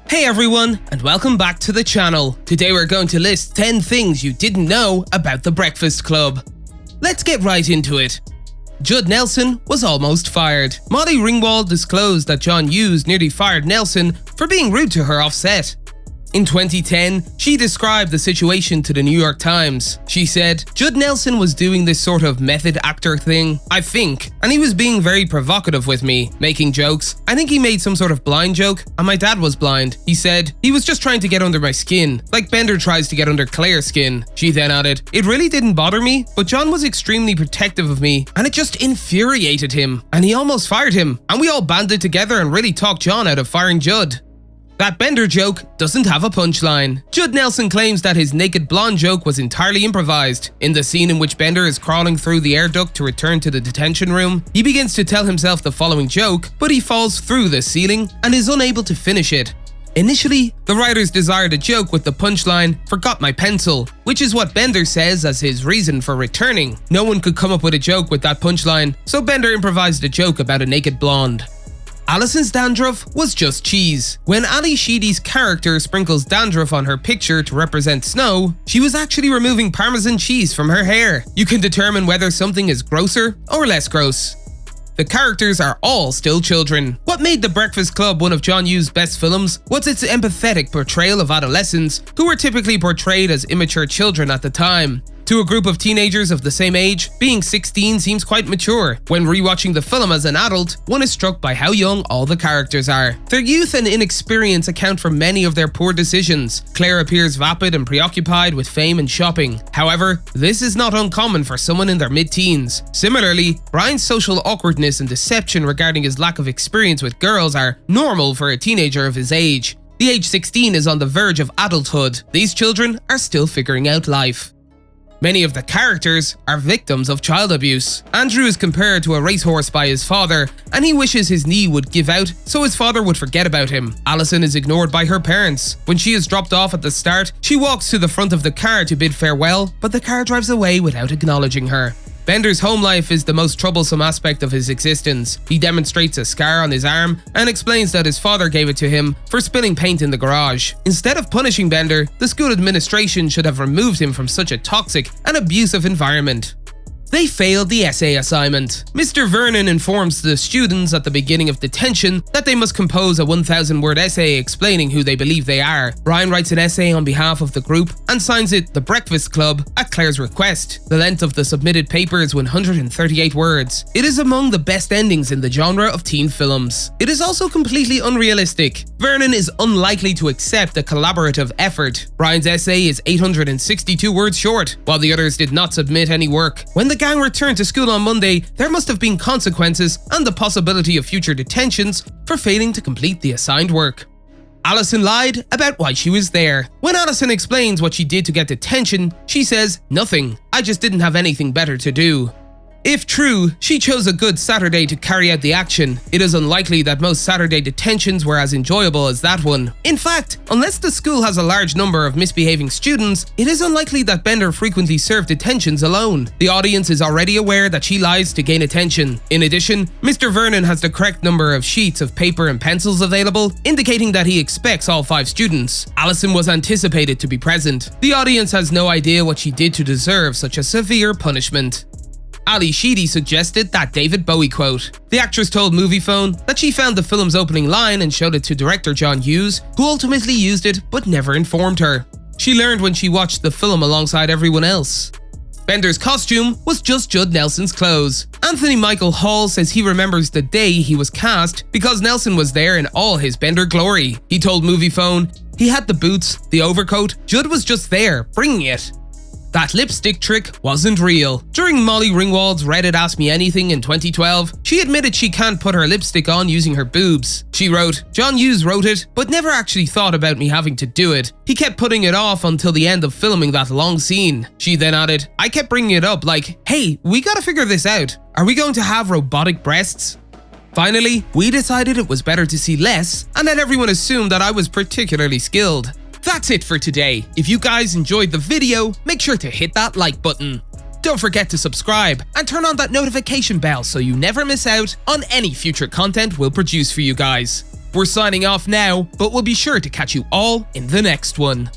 Hey everyone, and welcome back to the channel. Today we're going to list 10 things you didn't know about The Breakfast Club. Let's get right into it. Judd Nelson was almost fired. Molly Ringwald disclosed that John Hughes nearly fired Nelson for being rude to her off set. In 2010, she described the situation to the New York Times. She said, "Judd Nelson was doing this sort of method actor thing, I think, and he was being very provocative with me, making jokes. I think he made some sort of blind joke, and my dad was blind. He said, he was just trying to get under my skin, like Bender tries to get under Claire's skin." She then added, "It really didn't bother me, but John was extremely protective of me, and it just infuriated him, and he almost fired him, and we all banded together and really talked John out of firing Judd." That Bender joke doesn't have a punchline. Judd Nelson claims that his naked blonde joke was entirely improvised. In the scene in which Bender is crawling through the air duct to return to the detention room, he begins to tell himself the following joke, but he falls through the ceiling and is unable to finish it. Initially, the writers desired a joke with the punchline, "Forgot my pencil," which is what Bender says as his reason for returning. No one could come up with a joke with that punchline, so Bender improvised a joke about a naked blonde. Alison's dandruff was just cheese. When Ali Sheedy's character sprinkles dandruff on her picture to represent snow, she was actually removing Parmesan cheese from her hair. You can determine whether something is grosser or less gross. The characters are all still children. What made The Breakfast Club one of John Hughes' best films was its empathetic portrayal of adolescents, who were typically portrayed as immature children at the time. To a group of teenagers of the same age, being 16 seems quite mature. When rewatching the film as an adult, one is struck by how young all the characters are. Their youth and inexperience account for many of their poor decisions. Claire appears vapid and preoccupied with fame and shopping. However, this is not uncommon for someone in their mid-teens. Similarly, Brian's social awkwardness and deception regarding his lack of experience with girls are normal for a teenager of his age. The age 16 is on the verge of adulthood. These children are still figuring out life. Many of the characters are victims of child abuse. Andrew is compared to a racehorse by his father, and he wishes his knee would give out so his father would forget about him. Alison is ignored by her parents. When she is dropped off at the start, she walks to the front of the car to bid farewell, but the car drives away without acknowledging her. Bender's home life is the most troublesome aspect of his existence. He demonstrates a scar on his arm and explains that his father gave it to him for spilling paint in the garage. Instead of punishing Bender, the school administration should have removed him from such a toxic and abusive environment. They failed the essay assignment. Mr. Vernon informs the students at the beginning of detention that they must compose a 1,000-word essay explaining who they believe they are. Brian writes an essay on behalf of the group and signs it The Breakfast Club at Claire's request. The length of the submitted paper is 138 words. It is among the best endings in the genre of teen films. It is also completely unrealistic. Vernon is unlikely to accept a collaborative effort. Brian's essay is 862 words short, while the others did not submit any work. When the gang returned to school on Monday, there must have been consequences and the possibility of future detentions for failing to complete the assigned work. Alison lied about why she was there. When Alison explains what she did to get detention, she says, "Nothing. I just didn't have anything better to do." If true, she chose a good Saturday to carry out the action. It is unlikely that most Saturday detentions were as enjoyable as that one. In fact, unless the school has a large number of misbehaving students, it is unlikely that Bender frequently served detentions alone. The audience is already aware that she lies to gain attention. In addition, Mr. Vernon has the correct number of sheets of paper and pencils available, indicating that he expects all 5 students. Alison was anticipated to be present. The audience has no idea what she did to deserve such a severe punishment. Ali Sheedy suggested that David Bowie quote. The actress told Moviefone that she found the film's opening line and showed it to director John Hughes, who ultimately used it but never informed her. She learned when she watched the film alongside everyone else. Bender's costume was just Judd Nelson's clothes. Anthony Michael Hall says he remembers the day he was cast because Nelson was there in all his Bender glory. He told Moviefone, "He had the boots, the overcoat, Judd was just there, bringing it." That lipstick trick wasn't real. During Molly Ringwald's Reddit Ask Me Anything in 2012, she admitted she can't put her lipstick on using her boobs. She wrote, "John Hughes wrote it, but never actually thought about me having to do it. He kept putting it off until the end of filming that long scene." She then added, "I kept bringing it up like, hey, we gotta figure this out. Are we going to have robotic breasts?" Finally, we decided it was better to see less and let everyone assume that I was particularly skilled. That's it for today. If you guys enjoyed the video, make sure to hit that like button. Don't forget to subscribe and turn on that notification bell so you never miss out on any future content we'll produce for you guys. We're signing off now, but we'll be sure to catch you all in the next one.